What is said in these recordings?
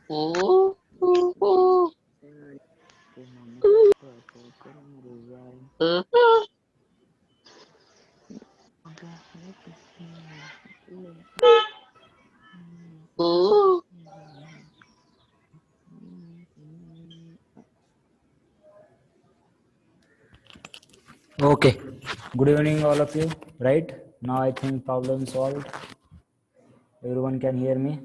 Okay. Good evening, all of you. Right now, I think problem solved. Everyone can hear me.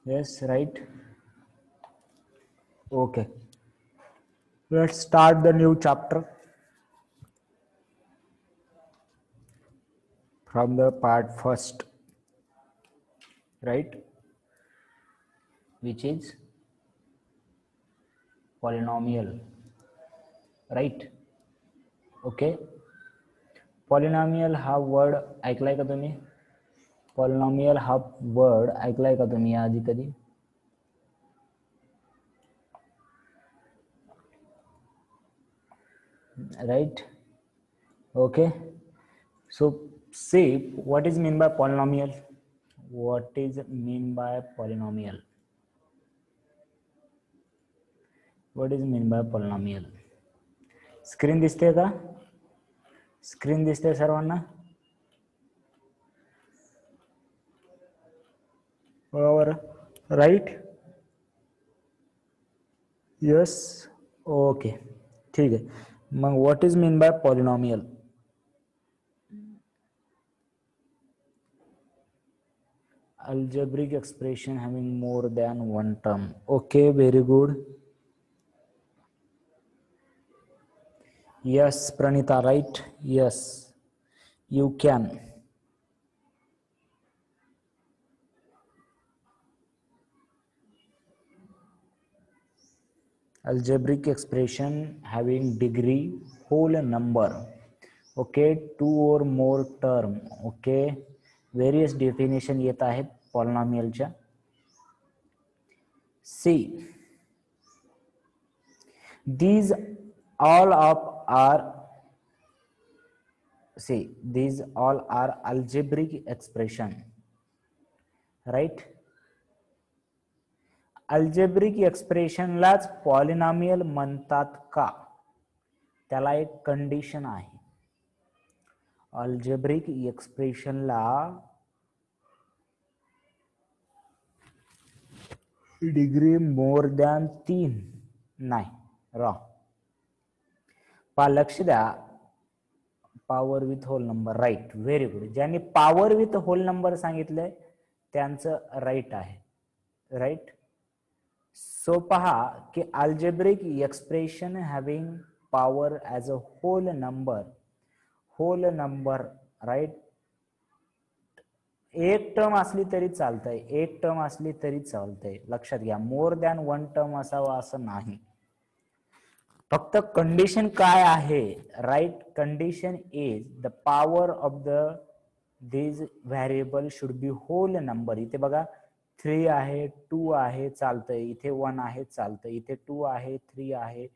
Yes, right. Okay. Let's start the new chapter from the part first. Right, which is polynomial. Right. Okay. Polynomial हा word ऐकलाय का तुम्ही? Polynomial हा word ऐकलाय का तुम्ही आधी कधी? Right. Okay. So see what is mean by polynomial. What is mean by polynomial? What is mean by polynomial? Screen दिसते का? स्क्रीन दिसते सर्वांना? बरोबर, राइट? यस. ओके, ठीक है. मग what is mean by polynomial? Algebraic expression having more than one term. Okay, very good. Yes, Pranita, right? Yes, you can. Algebraic expression having degree whole number. Okay, two or more term. Okay, various definition येत आहेत पॉलिनॉमियलच्या. See, these all are algebraic expression, right? Algebraic एक्सप्रेशनलाच polynomial म्हणतात का? त्याला एक condition आहे. Algebraic एक्सप्रेशनला डिग्री मोर दॅन 3 नाही, रॉंग. लक्ष द्या, power with whole number, right, very good. ज्यांनी पॉवर विथ होल नंबर सांगितलंय त्यांचं राईट आहे, राईट. सो पहा की algebraic expression having power as a whole number, right. एक टर्म असली तरी चालतंय, एक टर्म असली तरी चालतंय. लक्षात घ्या, मोर दॅन वन टर्म असावा असं नाही. फक्त कंडिशन काय आहे, right? Condition is the power of this variable should be whole number. इथे बघा 3 आहे, 2 आहे, चालतंय. इथे 1 आहे, चालतंय. इथे 2 आहे, 3 आहे,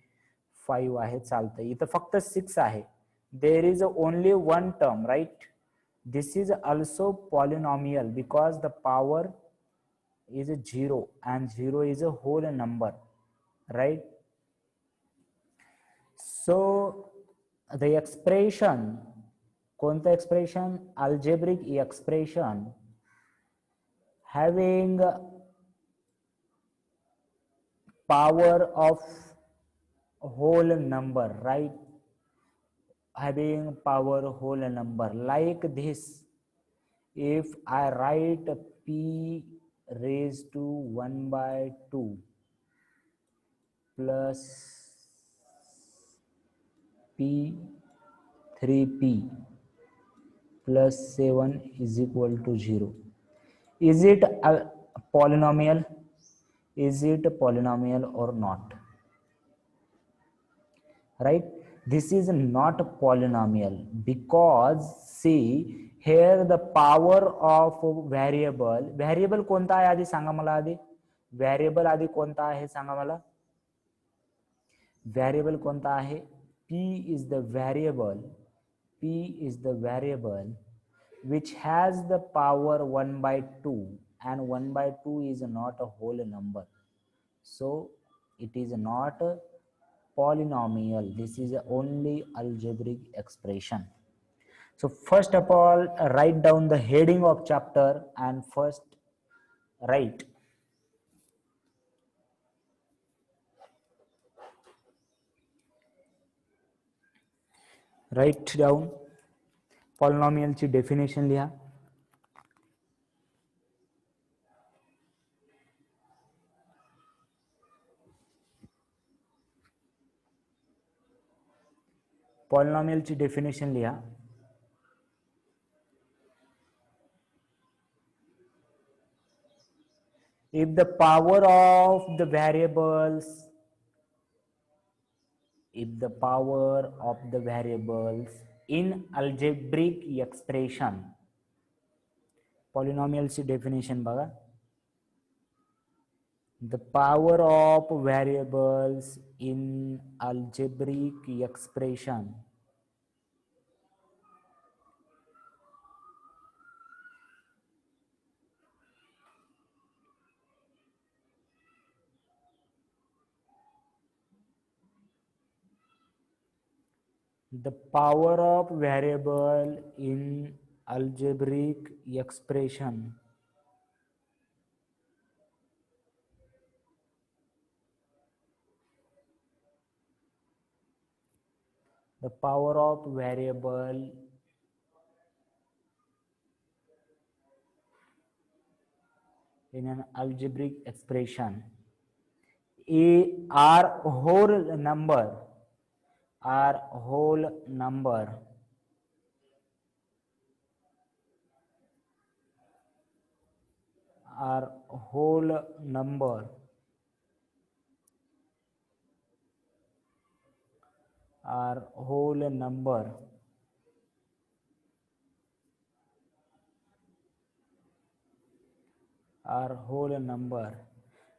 5 आहे, चालतंय. इथे फक्त 6 आहे. There is only one term, right? This is also polynomial because the power is 0 and 0 is a whole number, right? So the expression, कोणतं expression? Algebraic expression having power of whole number, right? Having power whole number like this. If I write p raised to 1 by 2 plus p 3p plus 7 is equal to 0, is it a polynomial? Is it a polynomial or not? Right? This is not a polynomial because see here the power of variable कोणता आहे आधी सांगा मला. आधी variable आधी कोणता आहे सांगा मला. व्हेरिएबल कोणता आहे? p is the variable which has the power 1 by 2 and 1 by 2 is not a whole number, so it is not a polynomial. This is only algebraic expression. So first of all, write down the heading of chapter and first write down पॉलिनॉमियलची definition लिहा. पॉलिनॉमियलची definition लिहा. If the power of the variables in algebraic expression, पॉलिनॉमियलची definition बघा. The power of variables in algebraic expression the power of variable in algebraic expression the power of variable in an algebraic expression are whole number are whole number are whole number are whole number are whole number,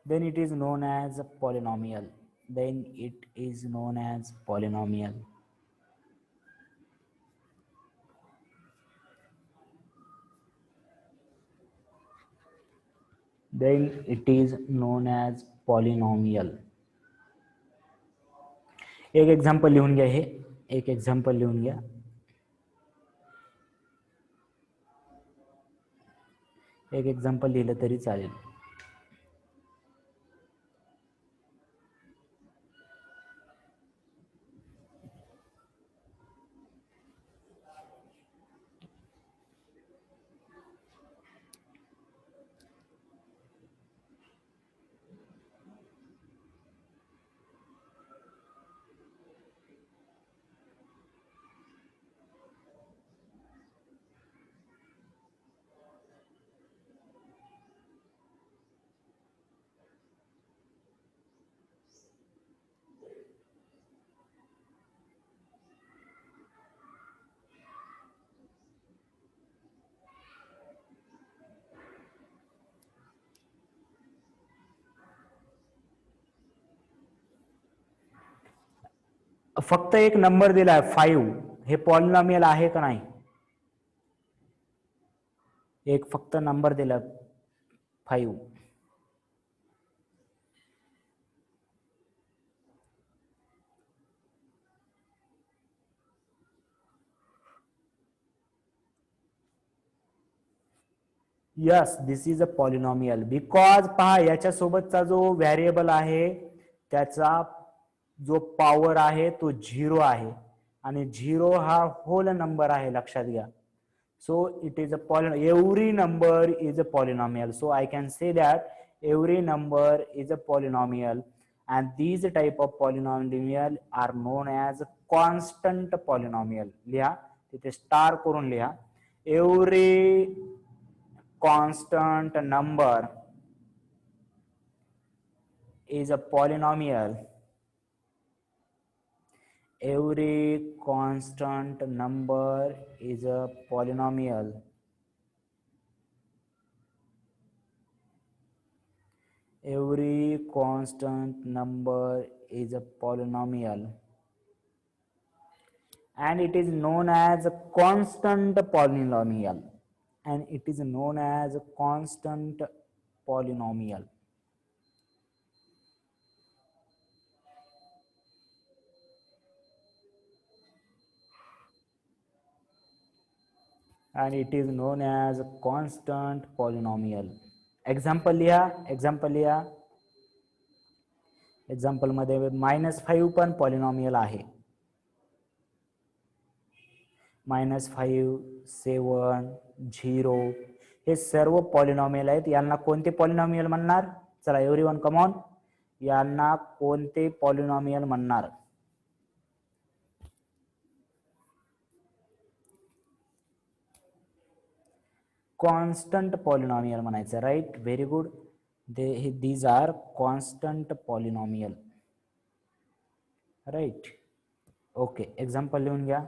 then it is known as polynomial. Then it is known as polynomial. Then it is known as polynomial. एक example लिहून घ्या. हे एक example लिहून घ्या. एक example लिहिलं तरी चालेल. फक्त एक नंबर दिलाय 5, हे पॉलिनॉमियल आहे का नाही? एक फक्त नंबर दिला 5. Yes, this is a polynomial because पहा याच्या सोबतचा जो व्हेरिएबल आहे त्याचा जो पॉवर आहे तो 0 आहे आणि 0 हा होल नंबर आहे, लक्षात घ्या. So it is a every number is a polynomial. So I can say that every number is a polynomial, and these type of polynomial are known as constant polynomial. लिहा तिथे star करून लिहा. Every constant number is a polynomial. Every constant number is a polynomial. Every constant number is a polynomial, and it is known as a constant polynomial. and it is known as a constant polynomial. And it is known as a constant polynomial. Example लिहा, example लिहा. Example मध्ये -5 पण polynomial आहे. -5, 7, 0 हे सर्व polynomial आहेत. यांना कोणते पॉलिनॉमियल म्हणणार? चला एव्हरीवन कम ऑन, यांना कोणते पॉलिनॉमियल म्हणणार? कॉन्स्टंट पॉलिनॉमियल म्हणायचं. Right, very good. These are constant polynomial. Right, okay. Example लिहून घ्या.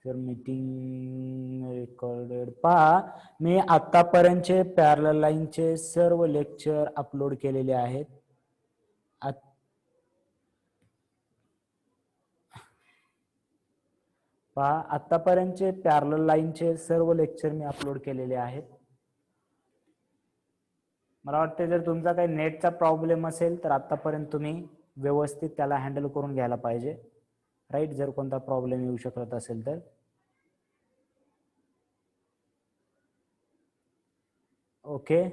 Sir meeting recorded. पहा, मी आतापर्यंतचे पॅरलल लाईनचे सर्व लेक्चर अपलोड केलेले आहेत. पहा, आतापर्यंतचे पॅरलल लाईनचे सर्व लेक्चर मी अपलोड केलेले आहेत. मला वाटते जर तुमचा काही नेटचा प्रॉब्लेम असेल तर आतापर्यंत तुम्ही व्यवस्थित त्याला हँडल करून घ्यायला पाहिजे. राईट, जर कोणता प्रॉब्लेम येऊ शकत असेल तर. ओके,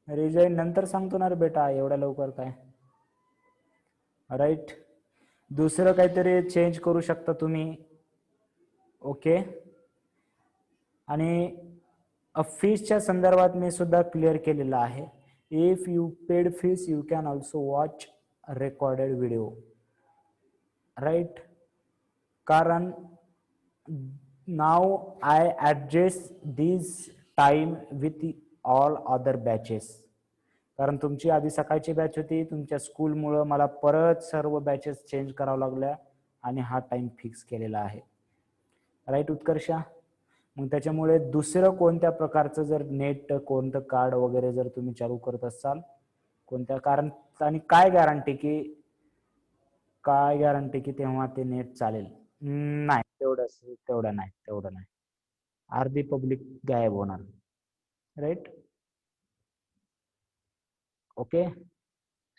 रिजाईन नंतर सांगतो ना रे बेटा, एवढ्या लवकर काय. राईट, दुसरं काहीतरी चेंज करू शकता तुम्ही. ओके, आणि फीसच्या संदर्भात मी सुद्धा क्लिअर केलेलं आहे. If you paid fees you can also watch recorded video. Right, कारण now I adjust this time with all other batches. कारण तुमची आधी सकाळची बॅच होती, तुमच्या स्कूलमुळं मला परत सर्व बॅचेस चेंज करावं लागल्या आणि हा टाइम फिक्स केलेला आहे. राईट उत्कर्षा, मग त्याच्यामुळे दुसरं कोणत्या प्रकारचं जर नेट, कोणतं कार्ड वगैरे जर तुम्ही चालू करत असाल, कोणत्या कारण आणि काय गॅरंटी की तेव्हा ते नेट चालेल? नाही, तेवढं नाही. अर्धी पब्लिक गायब होणार. Right, okay.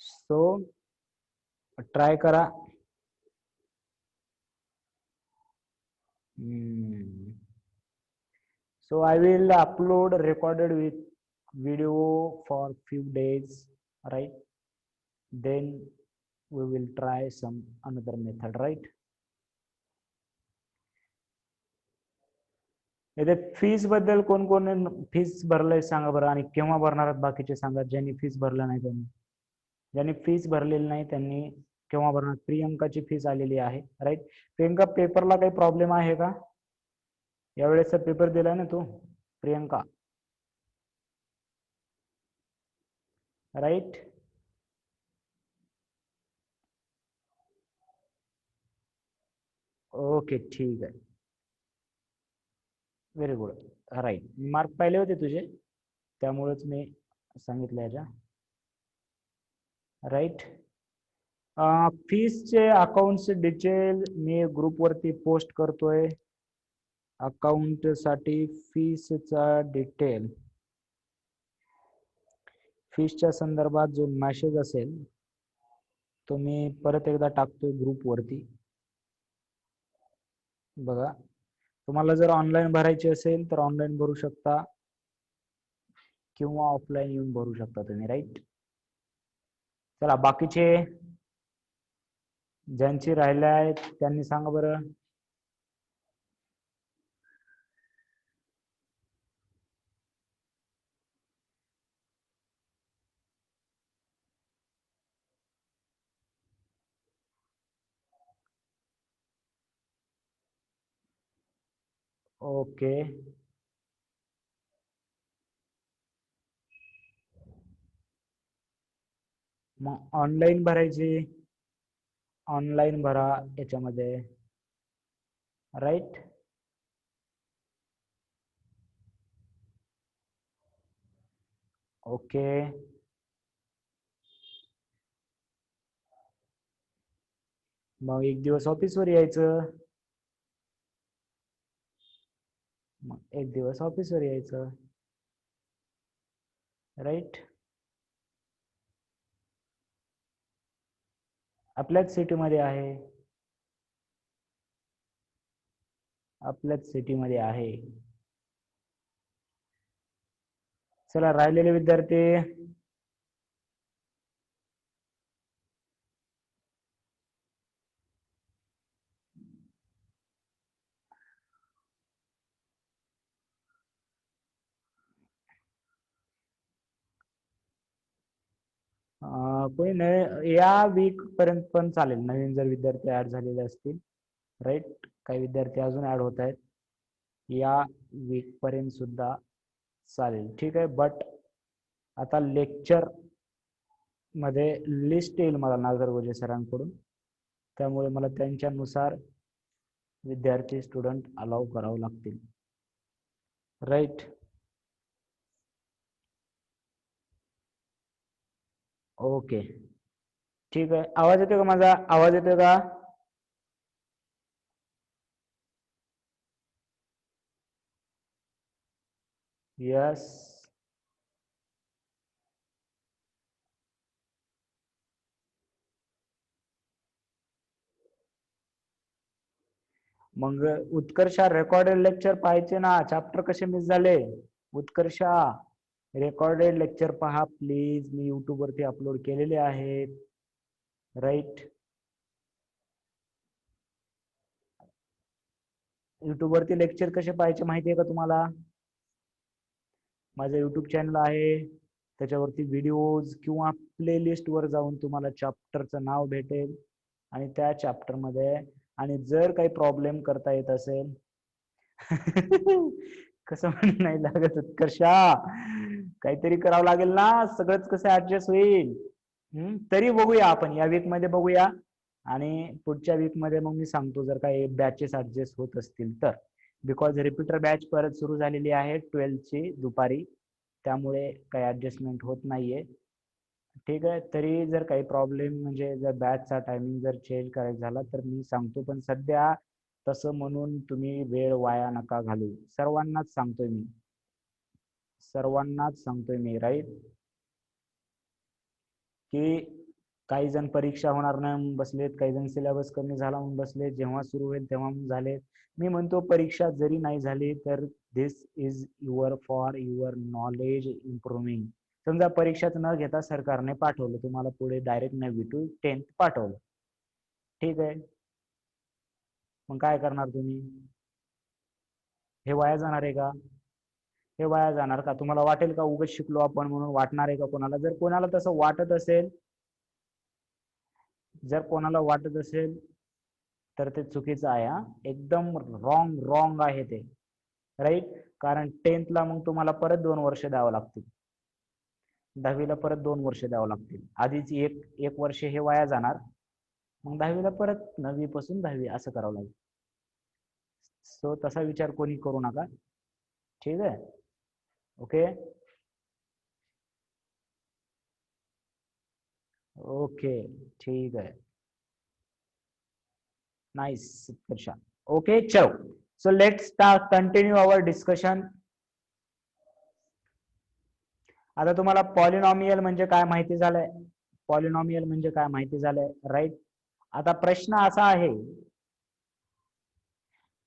सो ट्राय करा. So I will upload recorded with video for few days, right? Then we will try some another method, right? इथे फीस बद्दल कोण कोण फीस भरलंय सांगा बरं, आणि केव्हा भरणार आहात बाकीचे सांगा. ज्यांनी फीस भरलं नाही त्यांनी, ज्यांनी फीस भरलेली नाही त्यांनी केव्हा भरणार? प्रियंकाची फीस आलेली आहे. राईट, प्रियंका पेपरला काही प्रॉब्लेम आहे का? यावेळेसचा पेपर दिलाय ना तू प्रियंका? राईट, ओके ठीक आहे. Very good. राईट, मार्क पाहिले होते तुझे, त्यामुळेच मी सांगितलं याच्या. राईट, फीसचे अकाउंटचे डिटेल मी ग्रुपवरती पोस्ट करतोय. अकाउंट साठी फीसचा डिटेल, फीसच्या संदर्भात जो मेसेज असेल तो मी परत एकदा टाकतोय ग्रुपवरती. बघा, तुम्हाला जर ऑनलाईन भरायची असेल तर ऑनलाईन भरू शकता किंवा ऑफलाईन येऊन भरू शकता तुम्ही. राईट, चला बाकीचे ज्यांची राहिले आहेत त्यांनी सांगा बरं. ओके, मग ऑनलाईन भरायची, ऑनलाईन भरा याच्यामध्ये. Right, okay. मग एक दिवस ऑफिसवर यायचं, मग एक दिवस ऑफिसवर यायचं, राईट. आपल्याच सिटीमध्ये आहे, आपल्याच सिटीमध्ये आहे. चला राहिलेले विद्यार्थी, कोणी नाही, या वीक पर्यंत पण चालेल, नवीन जर विद्यार्थी ऍड झालेले असतील, राईट. काही विद्यार्थी अजून ऍड होत आहेत, या वीक पर्यंत सुद्धा चालेल, ठीक आहे. बट आता लेक्चर मध्ये लिस्ट येईल मला नागरगोजे सरांकडून, त्यामुळे मला त्यांच्यानुसार विद्यार्थी स्टुडंट अलाउ करावं लागतील, राईट. ओके, ठीक आहे. आवाज येतोय का माझा? आवाज येतोय का? यस. मग उत्कर्षा रेकॉर्डेड लेक्चर पाहायचे ना, चॅप्टर कसे मिस झाले? उत्कर्षा रेकॉर्डेड लेक्चर पहा प्लीज, मी युट्यूब वरती अपलोड केलेले आहेत, राईट. युट्यूब वरती लेक्चर कसे पाहायचे माहिती आहे का तुम्हाला? माझं युट्यूब चॅनल आहे, त्याच्यावरती व्हिडिओज किंवा प्लेलिस्ट वर जाऊन तुम्हाला चॅप्टरचं नाव भेटेल, आणि त्या चॅप्टर मध्ये, आणि जर काही प्रॉब्लेम करता येत असेल कसं म्हण नाही लागत उत्कर्षा, काहीतरी करावं लागेल ना, सगळंच कसं ऍडजस्ट होईल. तरी बघूया, आपण या वीक मध्ये बघूया, आणि पुढच्या वीक मध्ये मग मी सांगतो जर काही बॅचेस ऍडजस्ट होत असतील तर. बिकॉज रिपीटर बॅच परत सुरू झालेली आहे 12 ची दुपारी, त्यामुळे काही ऍडजस्टमेंट होत नाहीये, ठीक आहे. तरी जर काही प्रॉब्लेम, म्हणजे जर बॅचचा टायमिंग जर चेंज करायचा झाला तर मी सांगतो, पण सध्या तसं म्हणून तुम्ही वेळ वाया नका घालू, सर्वांनाच सांगतोय मी, सर्वांनाच सांगतोय मी, राईट. की काही जण परीक्षा होणार नाही म्हणून बसलेत, काही जण सिलेबस कमी झाला म्हणून बसलेत, जेव्हा सुरू होईल तेव्हा झाले. मी म्हणतो परीक्षा जरी नाही झाली तर this is your for your knowledge improving. समजा परीक्षाच न घेता सरकारने पाठवलं तुम्हाला पुढे, डायरेक्ट 9वी to 10th पाठवलं, ठीक आहे. मग काय करणार तुम्ही? हे वाया जाणार आहे का? हे वाया जाणार का? तुम्हाला वाटेल का उगाच शिकलो आपण म्हणून? वाटणार आहे का कोणाला? जर कोणाला तसं वाटत असेल, जर कोणाला वाटत असेल तर ते चुकीचं आहे, हा एकदम रॉंग रॉंग आहे ते, राईट. कारण 10th ला मग तुम्हाला परत 2 वर्ष द्यावं लागतील, 10वीला परत 2 वर्ष द्यावं लागतील, आधीच एक एक वर्ष हे वाया जाणार, मग 10वीला परत 9वी पासून 10वी असं करावं लागेल. सो तसा विचार कोणी करू नका, ठीक आहे. ओके, ओके, ठीक आहे. नाइस उत्कर्षा. ओके, चलो. So let's continue our discussion. आता तुम्हाला पॉलिनॉमियल म्हणजे काय माहिती झालंय, पॉलिनॉमियल म्हणजे काय माहिती झालंय, राईट. आता प्रश्न असा आहे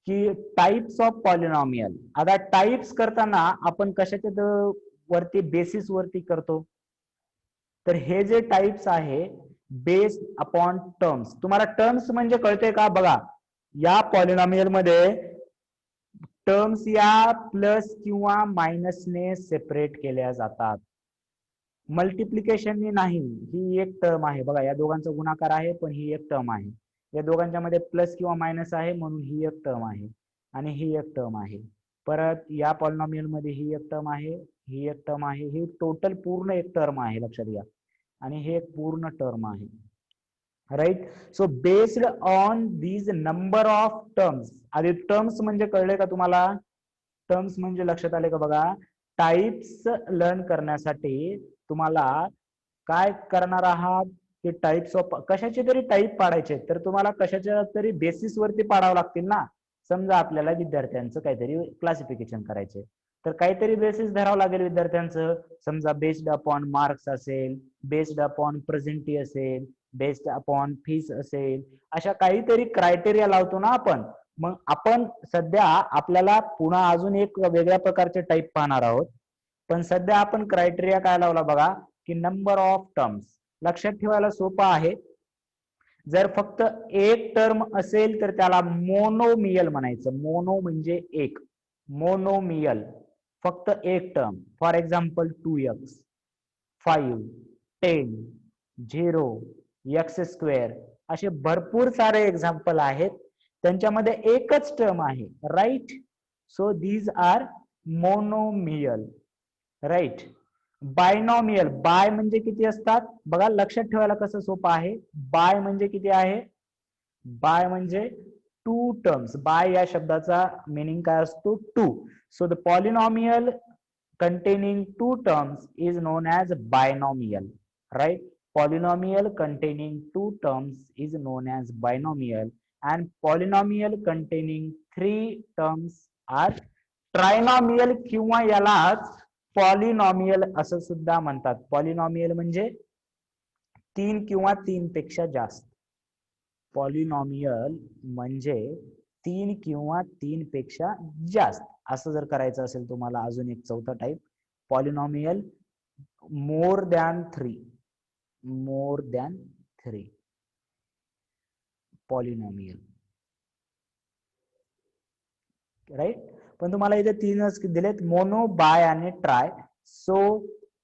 की टाइप्स ऑफ पॉलिनॉमियल. आता टाइप्स करताना आपण कशाच्या वरती, बेसिस वरती करतो, तर हे जे टाइप्स आहे बेस्ड अपॉन टर्म्स. तुम्हाला टर्म्स म्हणजे कळते का? बघा, या पॉलिनॉमियल मध्ये टर्म्स या प्लस किंवा मायनसने सेपरेट केल्या जातात, मल्टिप्लिकेशनने नाही. ही एक टर्म आहे बघा, या दोघांचा गुणाकार आहे पण ही एक टर्म आहे, या दोघांच्या मध्ये प्लस किंवा मायनस आहे म्हणून ही एक टर्म आहे, आणि ही एक टर्म आहे. परत या पॉलिनॉमियल मध्ये ही एक टर्म आहे, ही एक टर्म आहे, ही टोटल पूर्ण एक टर्म आहे, लक्षात घ्या, आणि हे एक पूर्ण टर्म आहे, right. So based on these number of terms. आधी टर्म्स म्हणजे कळले का तुम्हाला? टर्म्स म्हणजे लक्षात आले का? बघा, टाइप्स लर्न करण्यासाठी तुम्हाला काय करणार आहात, की टाइप्स ऑफ कशाचे तरी टाईप पाडायचे, तर तुम्हाला कशाच्या तरी बेसिस वरती पाडावं लागतील ना. समजा आपल्याला विद्यार्थ्यांचं काहीतरी क्लासिफिकेशन करायचे, तर काहीतरी बेसिस धरावं लागेल विद्यार्थ्यांचं. समजा बेस्ड अपॉन मार्क्स असेल, बेस्ड अपॉन प्रेझेंटी असेल, बेस्ड अपॉन फीस असेल, अशा काहीतरी क्रायटेरिया लावतो ना आपण. मग आपण सध्या आपल्याला पुन्हा अजून एक वेगळ्या प्रकारचे टाईप पाहणार आहोत. पण सध्या आपण क्रायटेरिया काय लावला बघा, की नंबर ऑफ टर्म्स. लक्षात ठेवायला सोपं आहे. जर फक्त एक टर्म असेल तर त्याला मोनोमियल म्हणायचं. मोनो म्हणजे एक, मोनोमियल फक्त एक term. For example 2x, 5, 10, 0, X square, असे भरपूर सारे एक्झाम्पल आहेत. त्यांच्यामध्ये एकच टर्म आहे, right. So these are monomial, right. Binomial, bi म्हणजे किती असतात बघा, लक्षात ठेवायला कसं सोपं आहे. बाय म्हणजे किती आहे, बाय म्हणजे टू टर्म्स. बाय या शब्दाचा मिनिंग काय असतो, two. So the polynomial containing two terms is known as binomial, right? Polynomial containing two terms is known as binomial, and polynomial containing three terms are trinomial किंवा यालाच polynomial असं सुद्धा म्हणतात. Polynomial म्हणजे तीन किंवा तीन पेक्षा जास्त. पॉलिनॉमियल म्हणजे तीन किंवा तीन पेक्षा जास्त. असं जर करायचं असेल तुम्हाला अजून एक चौथा type, polynomial more than three. More than three polynomial, right. पण तुम्हाला इथे तीनच दिलेत, मोनो, बाय आणि ट्राय. सो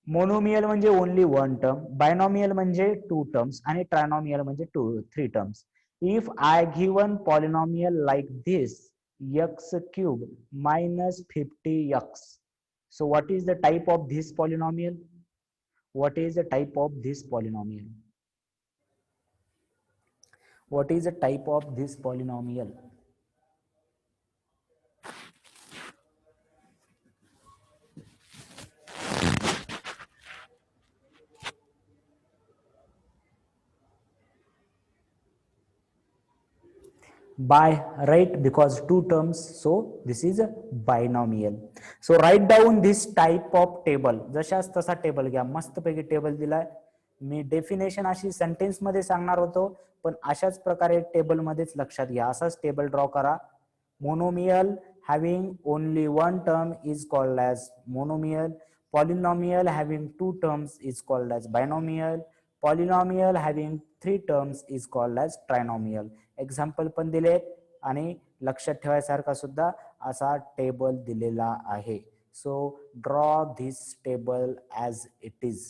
मोनोमियल म्हणजे ओनली वन टर्म, बायनॉमियल म्हणजे टू टर्म्स, आणि ट्रायनॉमियल म्हणजे three terms. If I given polynomial like this, x cube minus 50x, so what is the type of this polynomial? What is the type of this polynomial? What is the type of this polynomial? By, right, because two terms, so this is a binomial. So write down this type of table. जशाच तसा table घ्या, मस्तपैकी table दिलाय. मी definition अशी sentence मध्ये सांगणार होतो, पण अशाच प्रकारे टेबल मध्येच लक्षात घ्या. असाच टेबल ड्रॉ करा. Monomial having only one term is called as monomial. Polynomial having two terms is called as binomial. Polynomial having three terms is called as trinomial. Example पण दिलेत आणि लक्षात ठेवायसारखा सुद्धा असा टेबल दिलेला आहे. So draw this table as it is.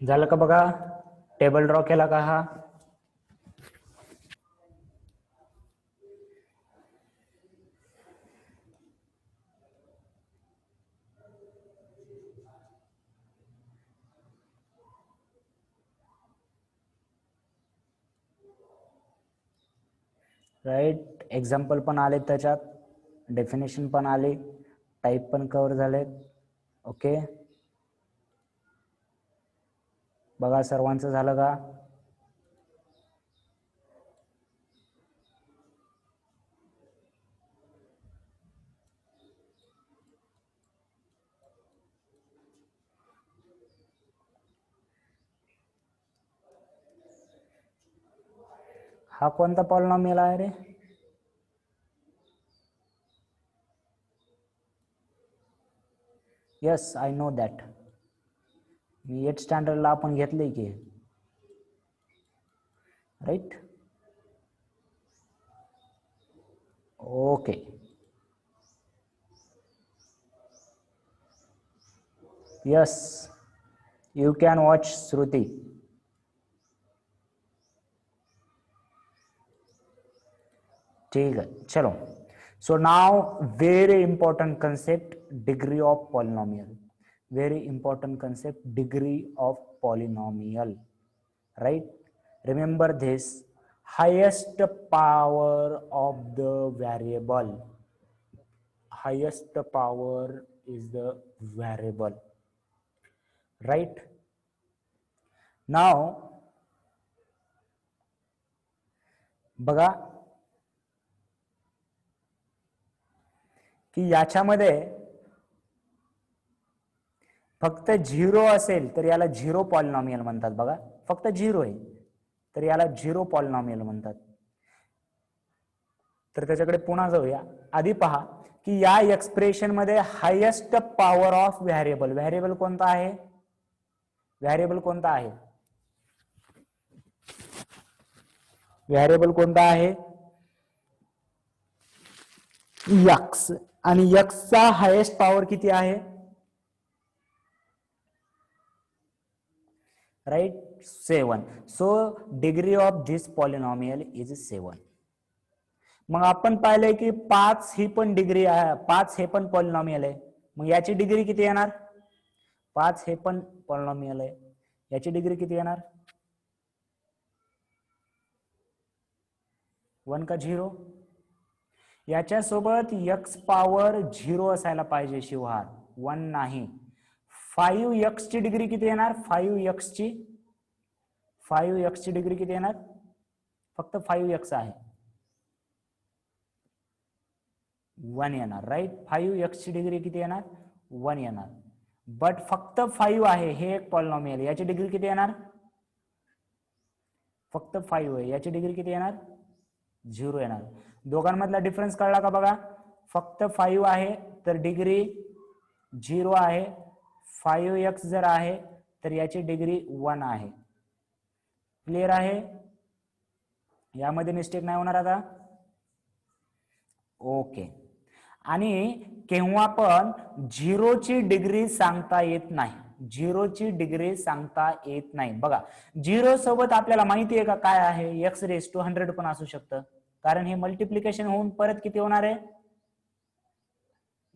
झालं का बघा? टेबल ड्रॉ केला का हा? राईट, एक्झाम्पल पण आले त्याच्यात, डेफिनेशन पण आले, टाईप पण कव्हर झालेत. ओके, बघा सर्वांचं झालं का? हा कोणता पॉलिनॉमियल आहे रे? Yes, I know that. मी 8th स्टँडर्डला आपण घेतले की, right. Okay, yes, you can watch Shruti. ठीक है, चलो. So now very important concept, degree of polynomial. Very important concept, degree of polynomial. Right, remember this. Highest power of the variable. Highest power is the variable. Right, now बघा की याच्यामध्ये फक्त 0 असेल तर याला झिरो पॉलिनॉमियल म्हणतात. बघा, फक्त 0 आहे तर याला झिरो पॉलिनॉमियल म्हणतात. तर त्याच्याकडे पुन्हा जाऊया. आधी पहा की या एक्सप्रेशन मध्ये highest power of variable. Variable कोणता आहे? व्हेरिएबल कोणता आहे? व्हेरिएबल कोणता आहे? एक्स. आणि एक्स चा हायेस्ट पॉवर किती आहे? Right, 7. So degree of this polynomial is 7. मग आपण पाहिलंय की 5 ही पण डिग्री आहे, 5 हे पण पॉलिनॉमियल आहे. मग याची डिग्री किती येणार? 5 हे पण पॉलिनॉमियल आहे, याची डिग्री किती येणार? 1 का 0? याच्यासोबत एक्स पॉवर 0 असायला पाहिजे शिवाय, 1 नाही. 5x ची डिग्री किती येणार? 5x ची डिग्री किती येणार? फक्त 5x आहे, 1 येणार. राईट, 5x ची डिग्री किती येणार? 1 येणार. बट फक्त 5 आहे, हे एक पॉलिनॉमियल, याची डिग्री किती येणार? फक्त 5 आहे, याची डिग्री किती येणार? 0 येणार. दोघांमधला डिफरन्स कळला का? बघा, फक्त 5 आहे तर डिग्री 0 आहे. 5x जर आहे तर याची डिग्री 1 आहे. क्लिअर आहे? यामध्ये मिस्टेक नाही होणार आता? ओके. आणि केव्हा पण 0 ची डिग्री सांगता येत नाही, 0 ची डिग्री सांगता येत नाही. बघा, 0 सोबत आपल्याला माहिती आहे का काय आहे? x⁻100 पण असू शकतं, कारण हे मल्टिप्लिकेशन होऊन परत किती होणार आहे?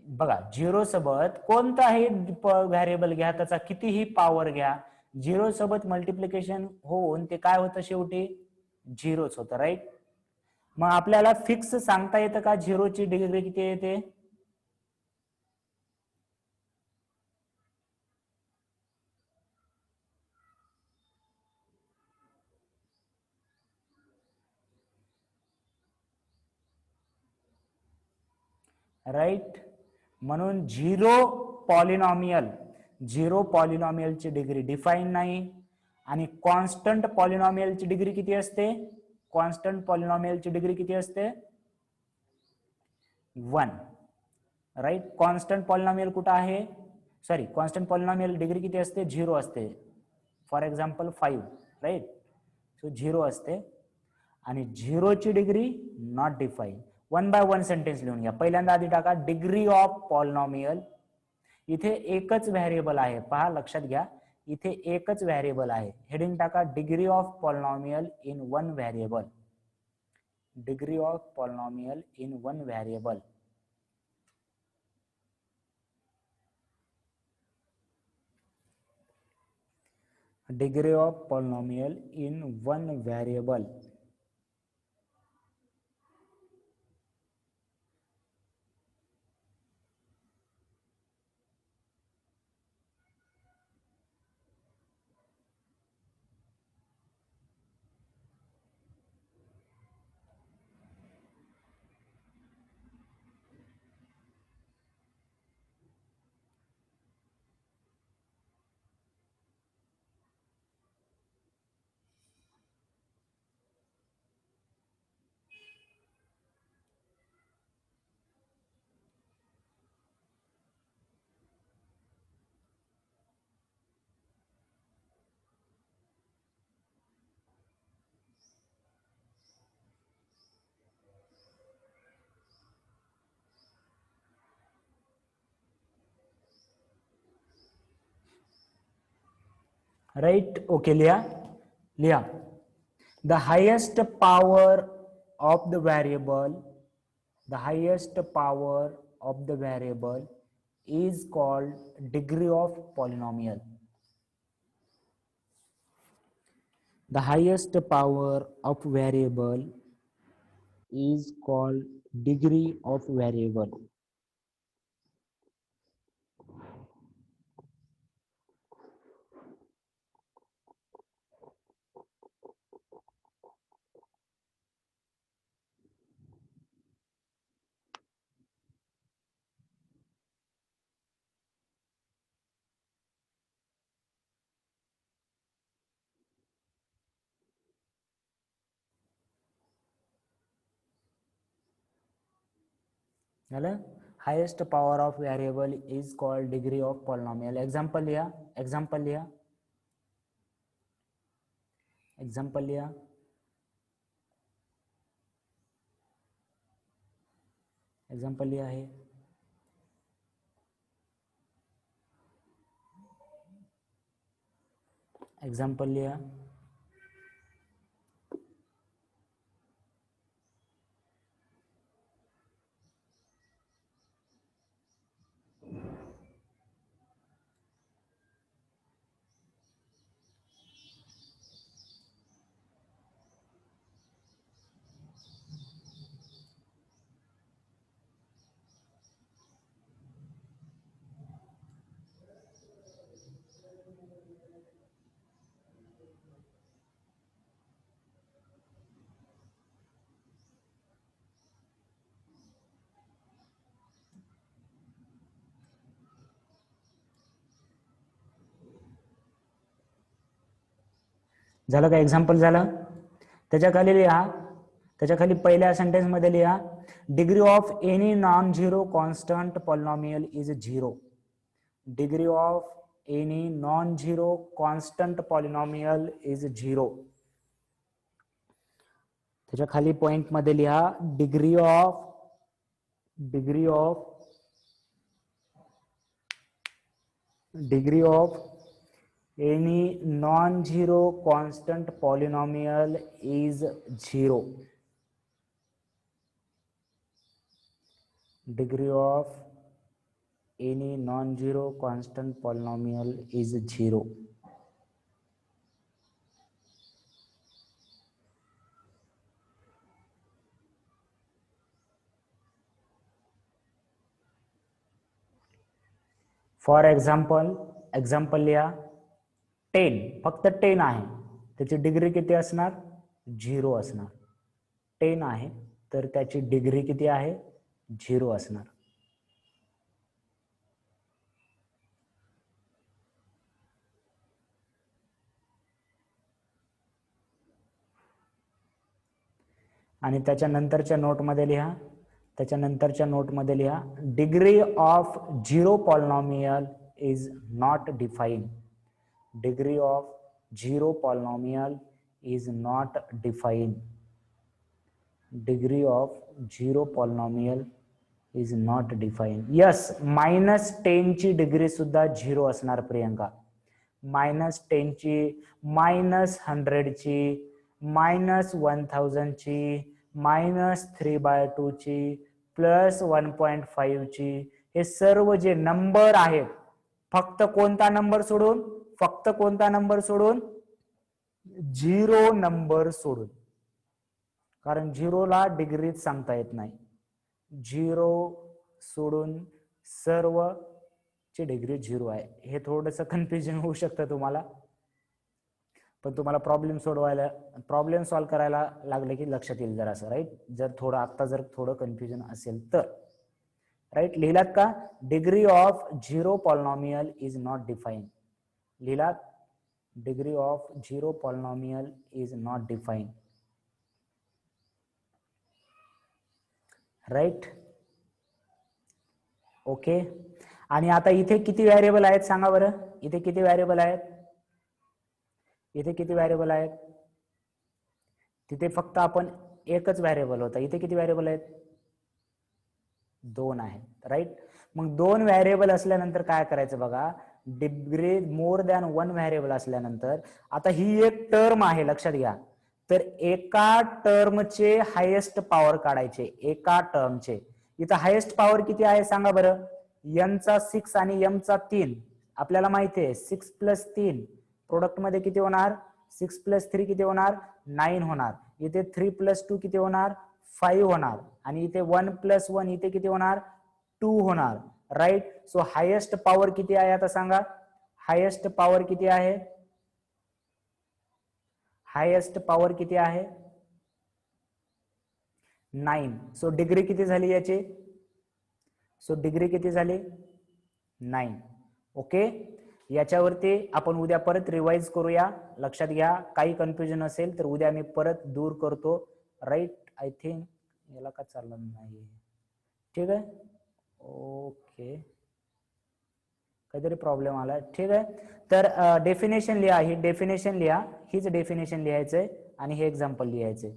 बघा, 0 सोबत कोणताही व्हेरिएबल घ्या, त्याचा कितीही पॉवर घ्या, 0 सोबत मल्टिप्लिकेशन होऊन ते काय होतं? शेवटी 0च होतं. राईट, मग आपल्याला फिक्स सांगता येतं का 0 ची डिग्री किती येते? राईट, म्हणून 0 पॉलिनॉमियलची डिग्री डिफाईन नाही. आणि कॉन्स्टंट पॉलिनॉमियलची डिग्री किती असते? कॉन्स्टंट पॉलिनॉमियलची डिग्री किती असते? 1. राईट, कॉन्स्टंट पॉलिनॉमियल कुठं आहे? सॉरी, कॉन्स्टंट पॉलिनॉमियल डिग्री किती असते? 0 असते. For example 5. राईट, सो 0 असते. आणि 0 ची degree not define. 1 by 1 sentence लिहून घ्या. पहिल्यांदा आधी टाका डिग्री ऑफ पॉलिनॉमियल. इथे एकच व्हेरिएबल आहे, पहा, लक्षात घ्या, इथे एकच व्हेरिएबल आहे. हेडिंग टाका degree of polynomial in one variable. Degree of polynomial in one variable. Degree of polynomial in one variable. Right? Okay, लिहा. The highest power of the variable, the highest power of the variable is called degree of polynomial. The highest power of variable is called degree of variable. झालं. Highest power of variable is called degree of polynomial. Example लिहा. Example लिहा. Example लिहा. Example लिहा आहे. Example लिहा. झालं का? Example झालं. त्याच्या खाली लिहा. त्याच्या खाली पहिल्या सेंटेन्स मध्ये लिहा degree of any non zero constant polynomial is 0. Degree of any non zero constant polynomial is 0. त्याच्या खाली पॉइंट मध्ये लिहा degree of any non-zero constant polynomial is 0. Degree of any non-zero constant polynomial is 0. For example लिहा 10. फक्त 10 आहे, त्याची degree किती असणार? 0 असणार. 10 आहे तर त्याची डिग्री किती आहे? 0 असणार. आणि त्याच्यानंतरच्या नोटमध्ये लिहा. Degree of zero polynomial is not defined. Degree of zero polynomial is not defined. Degree of zero polynomial is not defined. Yes, -10 ची डिग्री सुद्धा 0 असणार प्रियंका. -10 ची, -100 ची, -1000 ची, -3/2 ची, +1.5 ची. हे सर्व जे नंबर आहेत, फक्त कोणता नंबर सोडून, फक्त कोणता नंबर सोडून, 0 नंबर सोडून. कारण 0ला डिग्रीत सांगता येत नाही. 0 सोडून सर्व ची डिग्री 0 आहे. हे थोडंसं कन्फ्युजन होऊ शकतं तुम्हाला, पण तुम्हाला प्रॉब्लेम सॉल्व्ह करायला लागले की लक्षात येईल जरा असं, राईट. जर थोडं आता जर थोडं कन्फ्युजन असेल तर, राईट. लिहिलात का? Degree of 0 polynomial is not define. लिहिलात? Degree of 0 polynomial is not define, right. Okay. आणि आता इथे किती व्हेरिएबल आहेत सांगा बरं? इथे किती व्हेरिएबल आहेत? इथे किती व्हेरिएबल आहेत? तिथे फक्त आपण एकच व्हेरिएबल होता. इथे किती व्हेरिएबल आहेत? 2 आहेत, राईट. मग 2 व्हेरिएबल असल्यानंतर काय करायचं बघा, डिग्री मोर दॅन 1 व्हेरिएबल असल्यानंतर, आता ही एक टर्म आहे लक्षात घ्या, तर एका टर्मचे हायेस्ट पॉवर काढायचे, एका टर्मचे. इथं हायेस्ट पॉवर किती आहे सांगा बरं? n चा 6 आणि m चा 3. आपल्याला माहिती आहे 6 + 3 प्रोडक्ट मध्ये किती होणार? 6 + 3 किती होणार? 9 होणार. इथे 3 + 2 किती होणार? 5 होणार. आणि इथे 1 + 1 इथे किती होणार? 2 होणार, राईट. सो हायेस्ट पॉवर किती आहे आता सांगा? हायेस्ट पॉवर किती आहे? हायेस्ट पॉवर किती आहे? 9. सो डिग्री किती झाली याची? सो डिग्री किती झाली? 9. ओके. याच्यावरती आपण उद्या परत रिवाइज करूया. लक्षात घ्या, काही कन्फ्युजन असेल तर उद्या मी परत दूर करतो, राईट. आय थिंक याला का चाललं नाही, ठीक आहे. ओके, काहीतरी प्रॉब्लेम आला, ठीक आहे. तर डेफिनेशन लिहा, ही डेफिनेशन लिहा, हीच डेफिनेशन लिहायचंय आणि हे एक्झाम्पल लिहायचंय.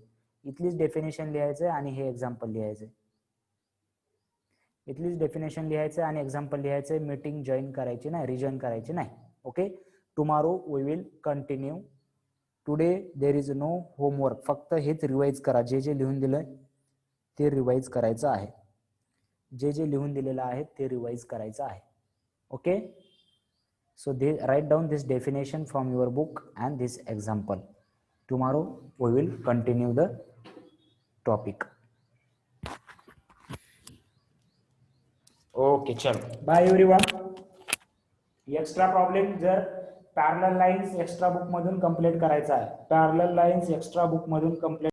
इथलीच डेफिनेशन लिहायचंय आणि हे एक्झाम्पल लिहायचंय. इथलीच डेफिनेशन लिहायचं आणि एक्झाम्पल लिहायचं. मीटिंग जॉईन करायची नाही, रिजॉईन करायची नाही. Okay. Tomorrow we will continue. Today there is no homework. फक्त हेच रिवाइज करा, जे जे लिहून दिलंय ते रिवाइज करायचं आहे. जे जे लिहून दिलेलं आहे ते रिवाइज करायचं आहे. Okay. So they write down this definition from your book and this example. Tomorrow we will continue the topic. Okay, chalo. Bye everyone. Extra problem जर पॅरलल लाईन्स एक्स्ट्रा बुक मधून कंप्लीट करायचा आहे, parallel lines extra book मधून complete